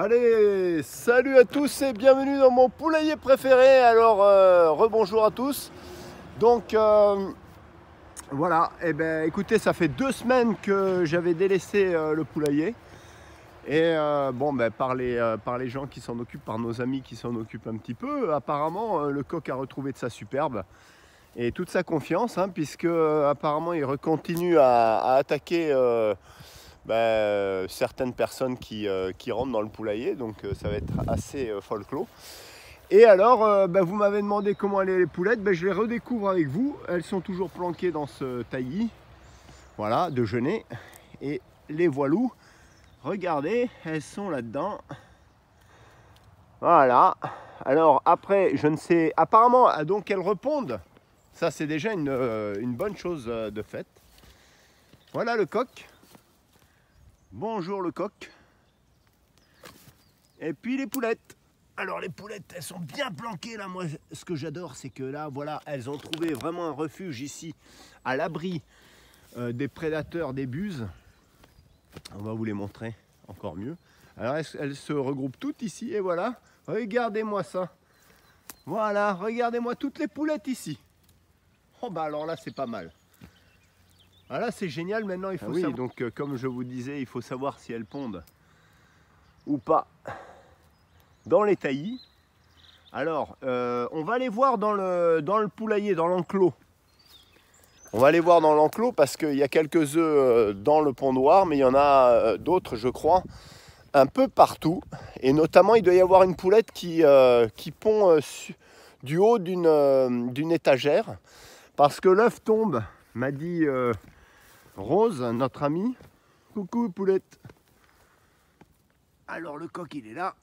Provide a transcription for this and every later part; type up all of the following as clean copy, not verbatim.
Allez, salut à tous et bienvenue dans mon poulailler préféré. Alors, rebonjour à tous. Donc, voilà, et ben écoutez, ça fait 2 semaines que j'avais délaissé le poulailler. Et bon, ben, par les gens qui s'en occupent, par nos amis qui s'en occupent un petit peu, apparemment, le coq a retrouvé de sa superbe et toute sa confiance, hein, puisque apparemment il continue à attaquer certaines personnes qui rentrent dans le poulailler, donc ça va être assez folklore. Et alors, vous m'avez demandé comment allaient les poulettes, je les redécouvre avec vous. Elles sont toujours planquées dans ce taillis, voilà, de genêt. Et les voilous, regardez, elles sont là-dedans. Voilà. Alors après, je ne sais, apparemment, donc elles répondent. Ça, c'est déjà une bonne chose de fait. Voilà le coq. Bonjour le coq. Et puis les poulettes. Alors les poulettes, elles sont bien planquées là. Moi, ce que j'adore, c'est que là, voilà, elles ont trouvé vraiment un refuge ici, à l'abri des prédateurs, des buses. On va vous les montrer encore mieux. Alors elles se regroupent toutes ici et voilà. Regardez-moi ça. Voilà, regardez-moi toutes les poulettes ici. Oh bah alors là, c'est pas mal. Ah là, c'est génial. Maintenant, il faut savoir. Donc comme je vous disais, il faut savoir si elles pondent ou pas dans les taillis. Alors, on va les voir dans le poulailler, dans l'enclos. On va les voir dans l'enclos parce qu'il y a quelques œufs dans le pondoir, mais il y en a d'autres, je crois, un peu partout. Et notamment, il doit y avoir une poulette qui pond du haut d'une étagère. Parce que l'œuf tombe, m'a dit Rose, notre amie. Coucou poulette. Alors le coq, il est là.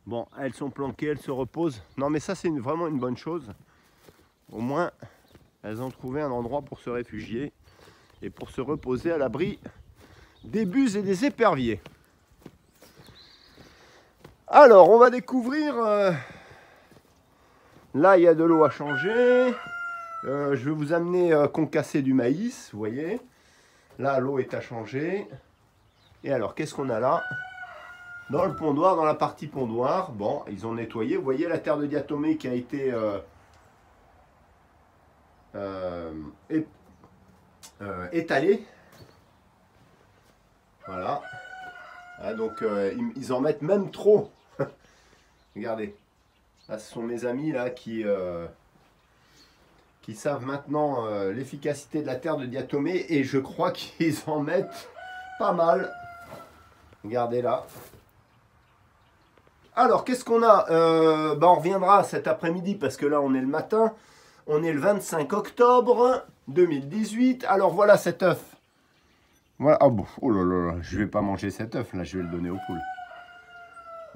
Bon, elles sont planquées, elles se reposent. Non mais ça, c'est vraiment une bonne chose. Au moins, elles ont trouvé un endroit pour se réfugier et pour se reposer à l'abri des buses et des éperviers. Alors, on va découvrir... là, il y a de l'eau à changer. Je vais vous amener concasser du maïs, vous voyez. Là, l'eau est à changer. Et alors, qu'est-ce qu'on a là? Dans le pondoir, dans la partie pondoir, bon, ils ont nettoyé. Vous voyez la terre de diatomée qui a été étalée. Voilà. Ah, donc, ils en mettent même trop. Regardez. Là, ce sont mes amis là qui savent maintenant l'efficacité de la terre de diatomée. Et je crois qu'ils en mettent pas mal. Regardez là. Alors, qu'est-ce qu'on a? On reviendra cet après-midi parce que là, on est le matin. On est le 25 octobre 2018. Alors, voilà cet œuf. Voilà. Ah bon, oh là là, je vais pas manger cet œuf. Là, je vais le donner aux poules.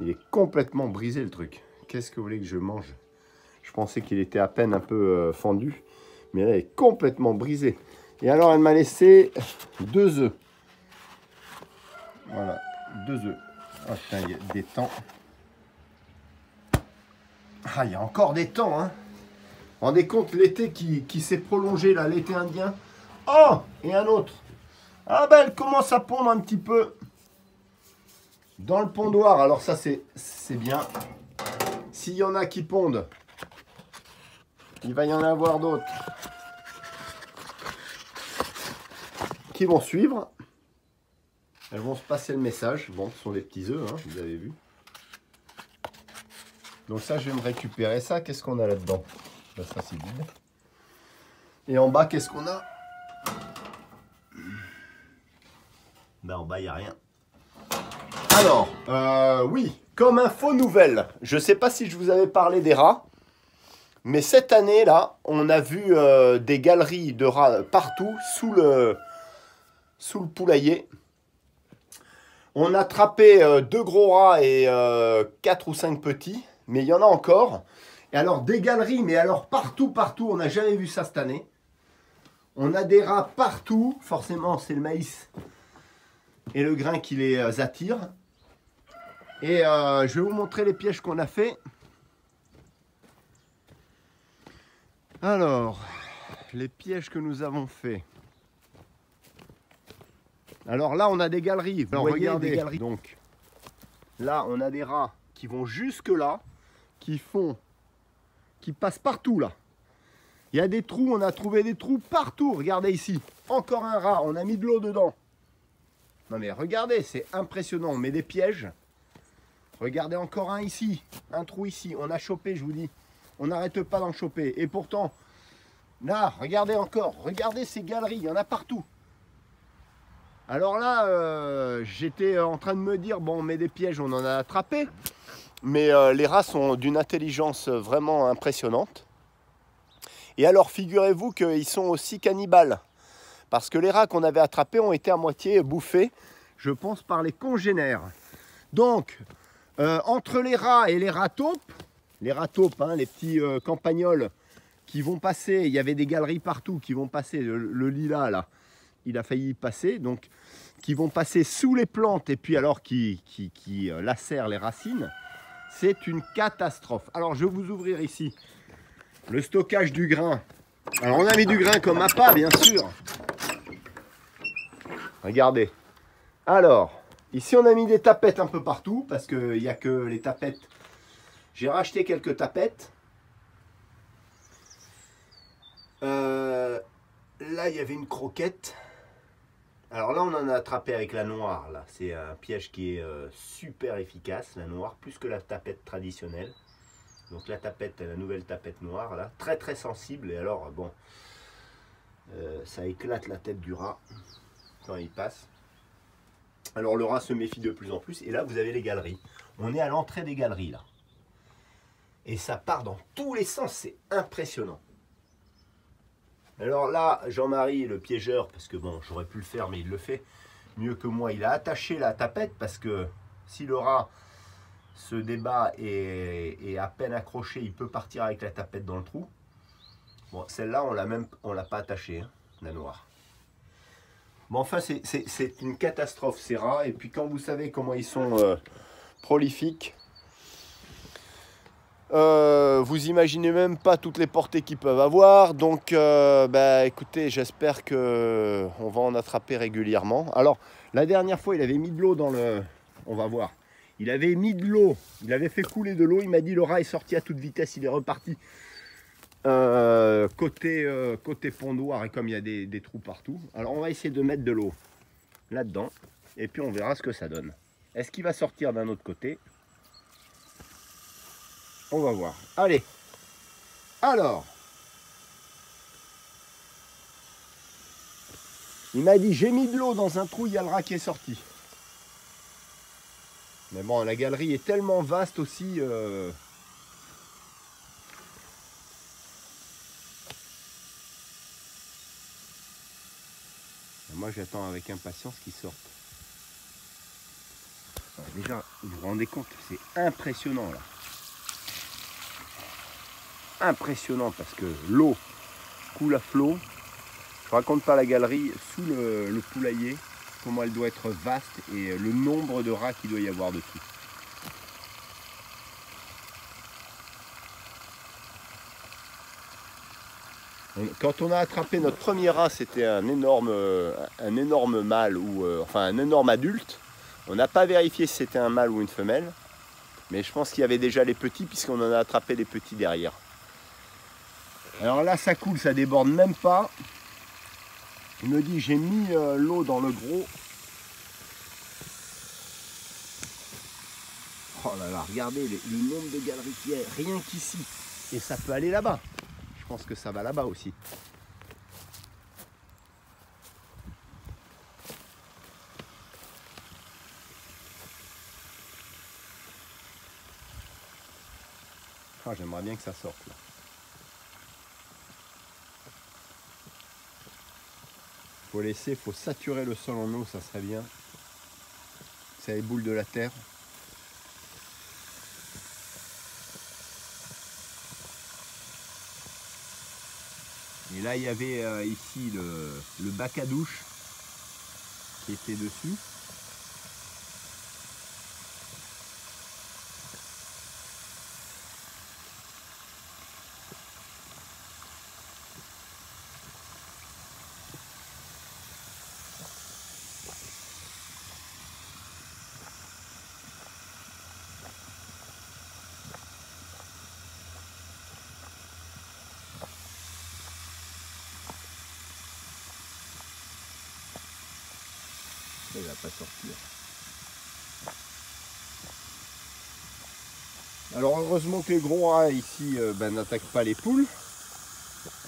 Il est complètement brisé, le truc. Qu'est-ce que vous voulez que je mange? Je pensais qu'il était à peine un peu fendu. Mais là, il est complètement brisé. Et alors, elle m'a laissé 2 œufs. Voilà, 2 œufs. Oh, putain, il y a des temps. Ah, il y a encore des temps, hein. Vous vous rendez compte, l'été qui s'est prolongé, là, l'été indien. Oh, et un autre. Ah ben, elle commence à pondre un petit peu dans le pondoir. Alors ça, c'est bien. S'il y en a qui pondent, il va y en avoir d'autres qui vont suivre. Elles vont se passer le message. Bon, ce sont des petits œufs, hein, vous avez vu. Donc ça, je vais me récupérer ça. Qu'est-ce qu'on a là-dedans? Ben, ça, c'est vide. Et en bas, qu'est-ce qu'on a? Ben, en bas, il n'y a rien. Alors, oui, comme info nouvelle, je ne sais pas si je vous avais parlé des rats, mais cette année, là, on a vu des galeries de rats partout, sous le poulailler. On a attrapé 2 gros rats et 4 ou 5 petits, mais il y en a encore. Et alors, des galeries, mais alors partout, on n'a jamais vu ça cette année. On a des rats partout, forcément, c'est le maïs et le grain qui les attire. Et je vais vous montrer les pièges qu'on a fait. Alors, les pièges que nous avons fait. Alors là, on a des galeries. Vous voyez, regardez. des galeries. Donc là, on a des rats qui vont jusque là, qui passent partout là. Il y a des trous, on a trouvé des trous partout. Regardez ici, encore un rat, on a mis de l'eau dedans. Non mais regardez, c'est impressionnant, on met des pièges. Regardez encore un ici, un trou ici, on a chopé, je vous dis. On n'arrête pas d'en choper. Et pourtant, là, regardez encore, regardez ces galeries, il y en a partout. Alors là, j'étais en train de me dire, bon, on met des pièges, on en a attrapé. Mais les rats sont d'une intelligence vraiment impressionnante. Et alors, figurez-vous qu'ils sont aussi cannibales. Parce que les rats qu'on avait attrapés ont été à moitié bouffés, je pense, par les congénères. Donc, entre les rats et les rats taupes, hein, les petits campagnols qui vont passer, il y avait des galeries partout qui vont passer, le lilas là, il a failli y passer, donc qui vont passer sous les plantes et puis alors qui lacèrent les racines, c'est une catastrophe. Alors, je vais vous ouvrir ici le stockage du grain. Alors, on a mis du grain comme appât, bien sûr. Regardez. Alors, ici, on a mis des tapettes un peu partout parce qu'il n'y a que les tapettes. J'ai racheté quelques tapettes. Là, il y avait une croquette. Alors là, on en a attrapé avec la noire. Là, c'est un piège qui est super efficace, la noire, plus que la tapette traditionnelle. Donc la tapette, la nouvelle tapette noire, là, très très sensible. Et alors, bon, ça éclate la tête du rat quand il passe. Alors le rat se méfie de plus en plus. Et là, vous avez les galeries. On est à l'entrée des galeries, là. Et ça part dans tous les sens, c'est impressionnant. Alors là, Jean-Marie, le piégeur, parce que bon, j'aurais pu le faire, mais il le fait mieux que moi. Il a attaché la tapette parce que si le rat se débat et à peine accroché, il peut partir avec la tapette dans le trou. Bon, celle-là, on l'a pas attachée, hein, la noire. Bon, enfin, c'est une catastrophe, ces rats. Et puis quand vous savez comment ils sont prolifiques, vous imaginez même pas toutes les portées qu'ils peuvent avoir. Donc, bah, écoutez, j'espère qu'on va en attraper régulièrement. Alors, la dernière fois, il avait mis de l'eau dans le... On va voir. Il avait mis de l'eau. Il avait fait couler de l'eau. Il m'a dit, le rat est sorti à toute vitesse. Il est reparti côté Pont Noir. Et comme il y a des trous partout. Alors, on va essayer de mettre de l'eau là-dedans. Et puis, on verra ce que ça donne. Est-ce qu'il va sortir d'un autre côté ? On va voir. Allez. Alors. Il m'a dit, j'ai mis de l'eau dans un trou, il y a le rat qui est sorti. Mais bon, la galerie est tellement vaste aussi. Moi, j'attends avec impatience qu'il sorte. Alors, déjà, vous vous rendez compte, c'est impressionnant là. Impressionnant parce que l'eau coule à flot. Je raconte pas la galerie sous le poulailler, comment elle doit être vaste et le nombre de rats qu'il doit y avoir dessus. Quand on a attrapé notre premier rat, c'était un énorme mâle ou enfin un énorme adulte. On n'a pas vérifié si c'était un mâle ou une femelle, mais je pense qu'il y avait déjà les petits puisqu'on en a attrapé les petits derrière. Alors là, ça coule, ça déborde même pas. Il me dit, j'ai mis l'eau dans le gros. Oh là là, regardez le nombre de galeries qu'il y a, rien qu'ici. Et ça peut aller là-bas. Je pense que ça va là-bas aussi. Ah, j'aimerais bien que ça sorte là. Faut laisser, faut saturer le sol en eau, ça serait bien. Ça éboule de la terre. Et là, il y avait ici le bac à douche qui était dessus. Il va pas sortir. Alors heureusement que les gros rats ici n'attaquent pas les poules.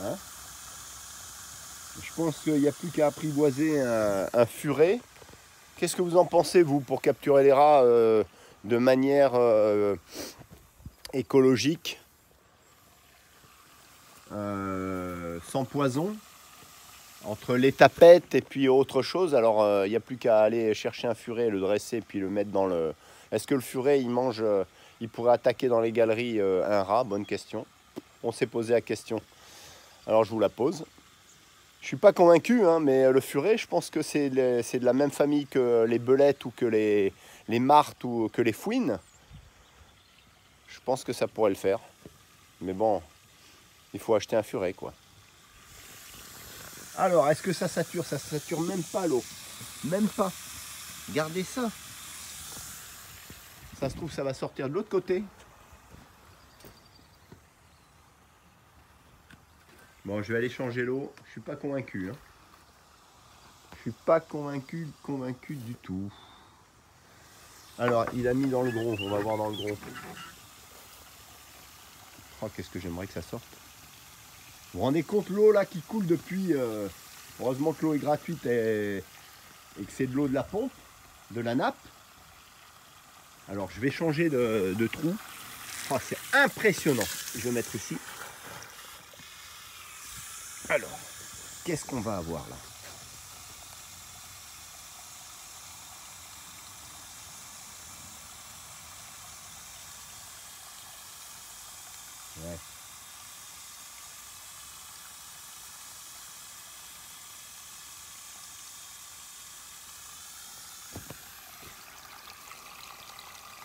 Hein, je pense qu'il n'y a plus qu'à apprivoiser un furet. Qu'est-ce que vous en pensez, vous, pour capturer les rats de manière écologique, sans poison, entre les tapettes et puis autre chose? Alors, il n'y a plus qu'à aller chercher un furet, le dresser, puis le mettre dans le... Est-ce que le furet, il mange, il pourrait attaquer dans les galeries un rat? Bonne question. On s'est posé la question. Alors, je vous la pose. Je suis pas convaincu, hein, mais le furet, je pense que c'est de la même famille que les belettes ou que les martres ou que les fouines. Je pense que ça pourrait le faire. Mais bon, il faut acheter un furet, quoi. Alors, est-ce que ça sature? Ça sature même pas l'eau. Même pas. Regardez ça. Ça se trouve, ça va sortir de l'autre côté. Bon, je vais aller changer l'eau. Je suis pas convaincu. Hein. Je suis pas convaincu du tout. Alors, il a mis dans le gros. On va voir dans le gros. Oh, qu'est-ce que j'aimerais que ça sorte. Vous vous rendez compte l'eau là qui coule depuis... heureusement que l'eau est gratuite et que c'est de l'eau de la pompe, de la nappe. Alors, je vais changer de trou. Oh, c'est impressionnant. Je vais mettre ici. Alors, qu'est-ce qu'on va avoir là? Ouais.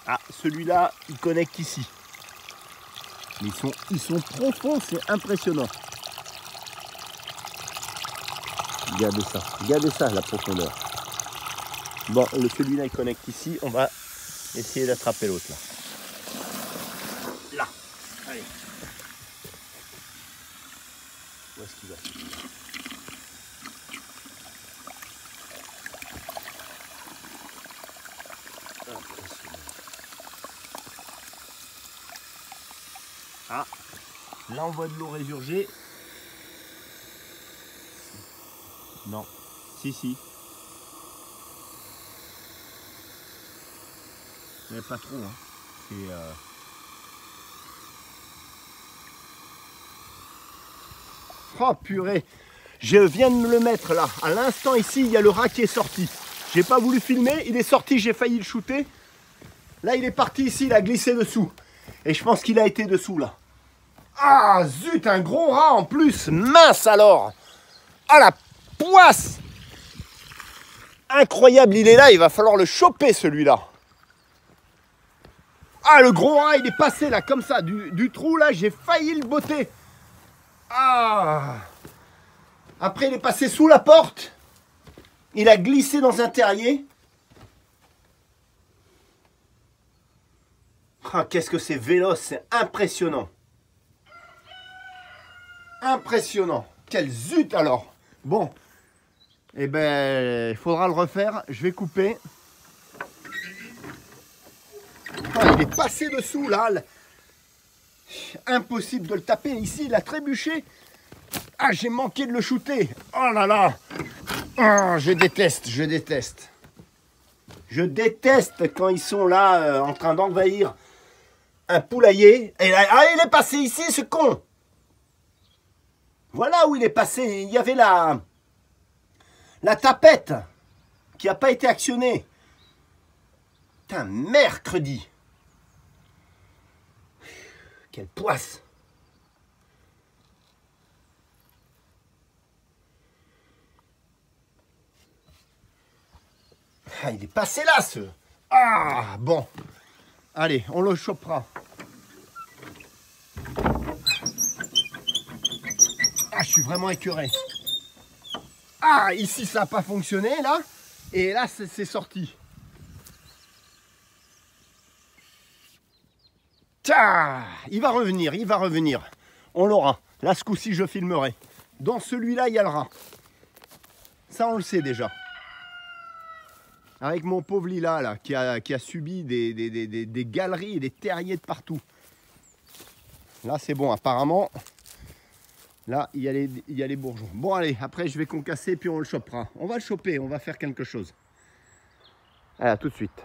Ah, celui-là, il connecte ici. Ils sont profonds, c'est impressionnant. Regardez ça, la profondeur. Bon, celui-là, il connecte ici. On va essayer d'attraper l'autre là. Là, allez. Où est-ce qu'il va? Ah, là on voit de l'eau résurgée. Non, si. Mais pas trop, hein. C'est... Oh purée, je viens de me le mettre là. À l'instant ici, il y a le rat qui est sorti. J'ai pas voulu filmer, il est sorti, j'ai failli le shooter. Là, il est parti ici, il a glissé dessous. Et je pense qu'il a été dessous là. Ah zut, un gros rat en plus. Mince alors. Ah la poisse. Incroyable, il est là, il va falloir le choper celui-là. Ah le gros rat, il est passé là comme ça, du trou là, j'ai failli le botter. Ah. Après, il est passé sous la porte. Il a glissé dans un terrier. Ah, qu'est-ce que c'est véloce, c'est impressionnant. Impressionnant. Quel zut alors. Bon. Eh ben, il faudra le refaire. Je vais couper. Ah, il est passé dessous là. Impossible de le taper. Ici, il a trébuché. Ah, j'ai manqué de le shooter. Oh là là. Oh, je déteste. Je déteste quand ils sont là en train d'envahir un poulailler. Et là, ah, il est passé ici, ce con. Voilà où il est passé. Il y avait la tapette qui n'a pas été actionnée. Putain, mercredi. Quelle poisse. Ah, il est passé là, ce... Ah, bon. Allez, on le chopera. Ah, je suis vraiment écœuré. Ah, ici, ça n'a pas fonctionné, là. Et là, c'est sorti. Tiens, il va revenir. On l'aura. Là, ce coup-ci, je filmerai. Dans celui-là, il y a le rat. Ça, on le sait déjà. Avec mon pauvre Lila là, qui a subi des galeries et des terriers de partout. Là c'est bon, apparemment. Là il y a les bourgeons. Bon allez, après je vais concasser puis on le chopera. On va le choper, on va faire quelque chose. Allez, à tout de suite.